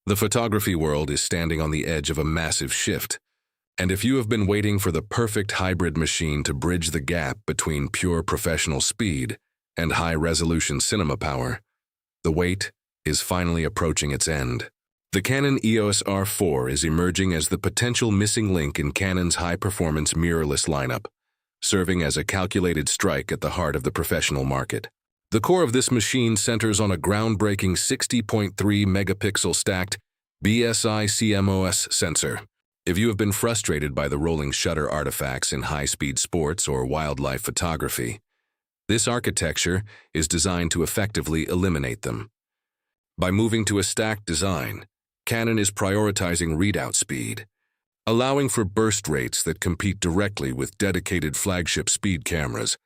The photography world is standing on the edge of a massive shift, and if you have been waiting for the perfect hybrid machine to bridge the gap between pure professional speed and high-resolution cinema power, the wait is finally approaching its end. The Canon EOS R4 is emerging as the potential missing link in Canon's high-performance mirrorless lineup, serving as a calculated strike at the heart of the professional market. The core of this machine centers on a groundbreaking 60.3 megapixel stacked BSI CMOS sensor. If you have been frustrated by the rolling shutter artifacts in high-speed sports or wildlife photography, this architecture is designed to effectively eliminate them. By moving to a stacked design, Canon is prioritizing readout speed, allowing for burst rates that compete directly with dedicated flagship speed cameras,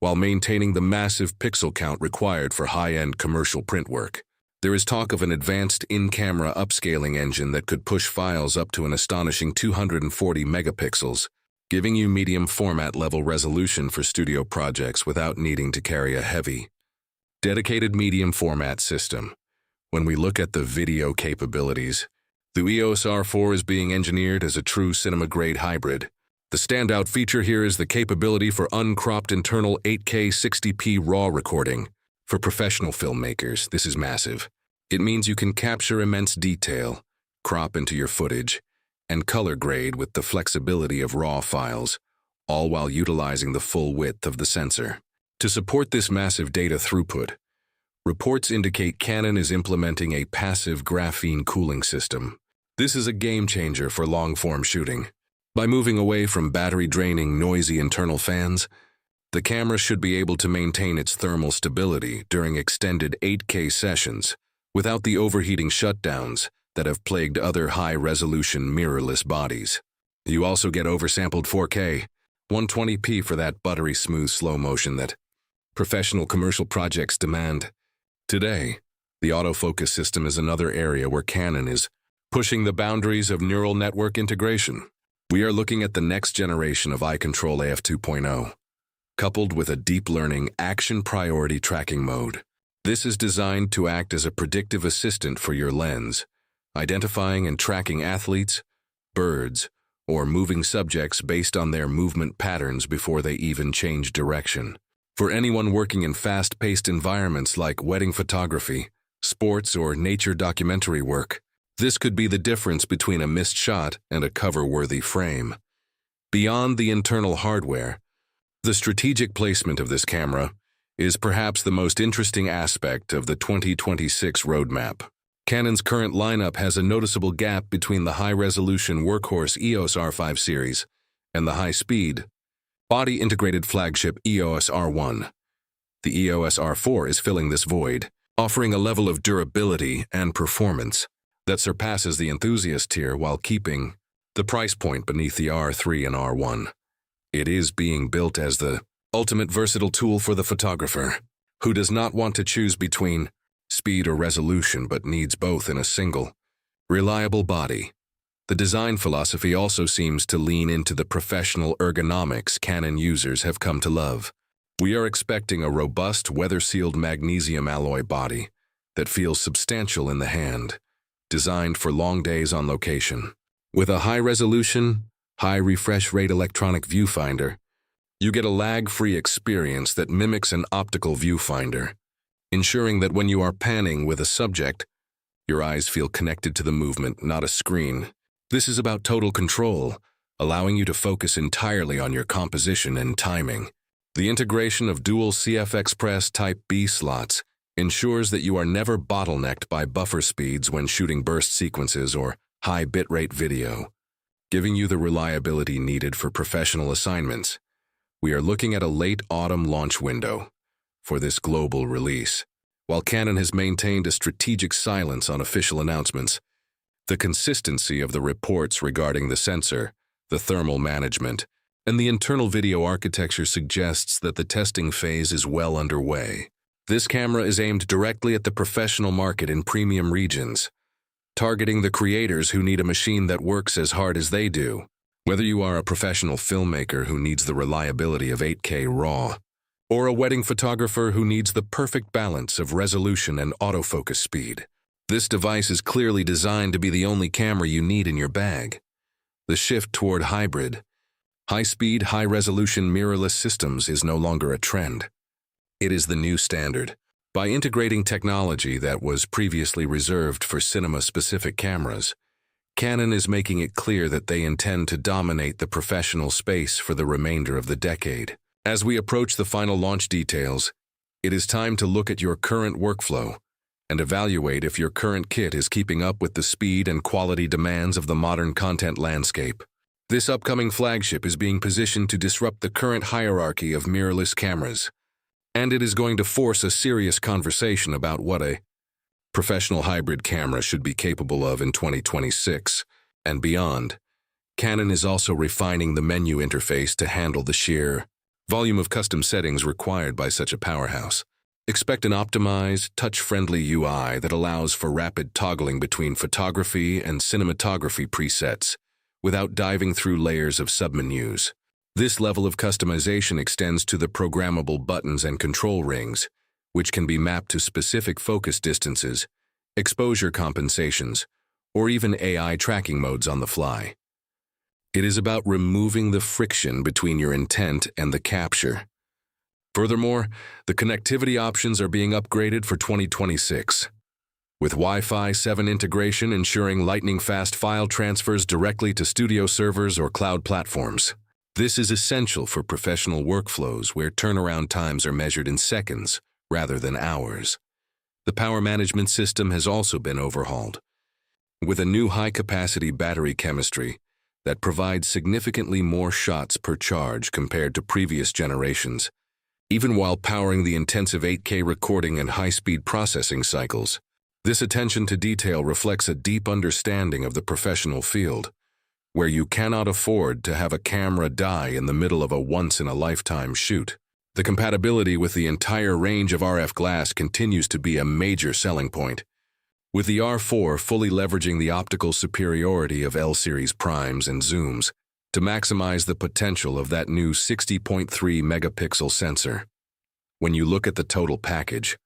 while maintaining the massive pixel count required for high-end commercial print work. There is talk of an advanced in-camera upscaling engine that could push files up to an astonishing 240 megapixels, giving you medium format level resolution for studio projects without needing to carry a heavy, dedicated medium format system. When we look at the video capabilities, the EOS R4 is being engineered as a true cinema-grade hybrid. The standout feature here is the capability for uncropped internal 8K 60p RAW recording. For professional filmmakers, this is massive. It means you can capture immense detail, crop into your footage, and color grade with the flexibility of RAW files, all while utilizing the full width of the sensor. To support this massive data throughput, reports indicate Canon is implementing a passive graphene cooling system. This is a game changer for long-form shooting. By moving away from battery-draining, noisy internal fans, the camera should be able to maintain its thermal stability during extended 8K sessions without the overheating shutdowns that have plagued other high-resolution mirrorless bodies. You also get oversampled 4K, 120p for that buttery smooth slow motion that professional commercial projects demand. Today, the autofocus system is another area where Canon is pushing the boundaries of neural network integration. We are looking at the next generation of eye control AF 2.0, coupled with a deep learning action priority tracking mode. This is designed to act as a predictive assistant for your lens, identifying and tracking athletes, birds, or moving subjects based on their movement patterns before they even change direction. For anyone working in fast-paced environments like wedding photography, sports, or nature documentary work, this could be the difference between a missed shot and a cover-worthy frame. Beyond the internal hardware, the strategic placement of this camera is perhaps the most interesting aspect of the 2026 roadmap. Canon's current lineup has a noticeable gap between the high-resolution workhorse EOS R5 series and the high-speed, body-integrated flagship EOS R1. The EOS R4 is filling this void, offering a level of durability and performance that surpasses the enthusiast tier while keeping the price point beneath the R3 and R1. It is being built as the ultimate versatile tool for the photographer who does not want to choose between speed or resolution but needs both in a single, reliable body. The design philosophy also seems to lean into the professional ergonomics Canon users have come to love. We are expecting a robust, weather-sealed magnesium alloy body that feels substantial in the hand, designed for long days on location. With a high-resolution, high-refresh rate electronic viewfinder, you get a lag-free experience that mimics an optical viewfinder, ensuring that when you are panning with a subject, your eyes feel connected to the movement, not a screen. This is about total control, allowing you to focus entirely on your composition and timing. The integration of dual CF Express Type B slots ensures that you are never bottlenecked by buffer speeds when shooting burst sequences or high bitrate video, giving you the reliability needed for professional assignments. We are looking at a late autumn launch window for this global release. While Canon has maintained a strategic silence on official announcements, the consistency of the reports regarding the sensor, the thermal management, and the internal video architecture suggests that the testing phase is well underway. This camera is aimed directly at the professional market in premium regions, targeting the creators who need a machine that works as hard as they do. Whether you are a professional filmmaker who needs the reliability of 8K RAW, or a wedding photographer who needs the perfect balance of resolution and autofocus speed, This device is clearly designed to be the only camera you need in your bag. The shift toward hybrid, high-speed, high-resolution mirrorless systems is no longer a trend. It is the new standard. By integrating technology that was previously reserved for cinema-specific cameras, Canon is making it clear that they intend to dominate the professional space for the remainder of the decade. As we approach the final launch details, it is time to look at your current workflow and evaluate if your current kit is keeping up with the speed and quality demands of the modern content landscape. This upcoming flagship is being positioned to disrupt the current hierarchy of mirrorless cameras, and it is going to force a serious conversation about what a professional hybrid camera should be capable of in 2026 and beyond. Canon is also refining the menu interface to handle the sheer volume of custom settings required by such a powerhouse. Expect an optimized, touch-friendly UI that allows for rapid toggling between photography and cinematography presets without diving through layers of submenus. This level of customization extends to the programmable buttons and control rings, which can be mapped to specific focus distances, exposure compensations, or even AI tracking modes on the fly. It is about removing the friction between your intent and the capture. Furthermore, the connectivity options are being upgraded for 2026, with Wi-Fi 7 integration ensuring lightning-fast file transfers directly to studio servers or cloud platforms. This is essential for professional workflows where turnaround times are measured in seconds rather than hours. The power management system has also been overhauled, with a new high-capacity battery chemistry that provides significantly more shots per charge compared to previous generations, even while powering the intensive 8K recording and high-speed processing cycles. This attention to detail reflects a deep understanding of the professional field, where you cannot afford to have a camera die in the middle of a once-in-a-lifetime shoot. The compatibility with the entire range of RF glass continues to be a major selling point, with the R4 fully leveraging the optical superiority of L-series primes and zooms to maximize the potential of that new 60.3 megapixel sensor. When you look at the total package,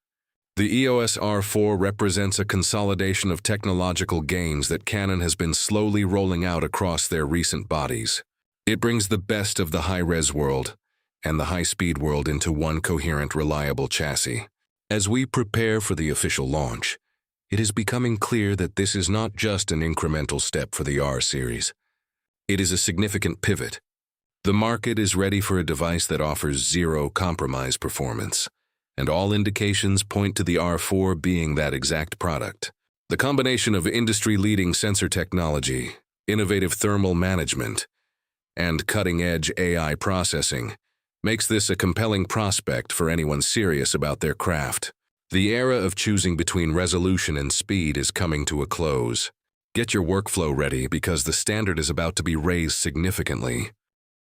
the EOS R4 represents a consolidation of technological gains that Canon has been slowly rolling out across their recent bodies. It brings the best of the high-res world and the high-speed world into one coherent, reliable chassis. As we prepare for the official launch, it is becoming clear that this is not just an incremental step for the R series. It is a significant pivot. The market is ready for a device that offers zero-compromise performance, and all indications point to the R4 being that exact product. The combination of industry-leading sensor technology, innovative thermal management, and cutting-edge AI processing makes this a compelling prospect for anyone serious about their craft. The era of choosing between resolution and speed is coming to a close. Get your workflow ready because the standard is about to be raised significantly.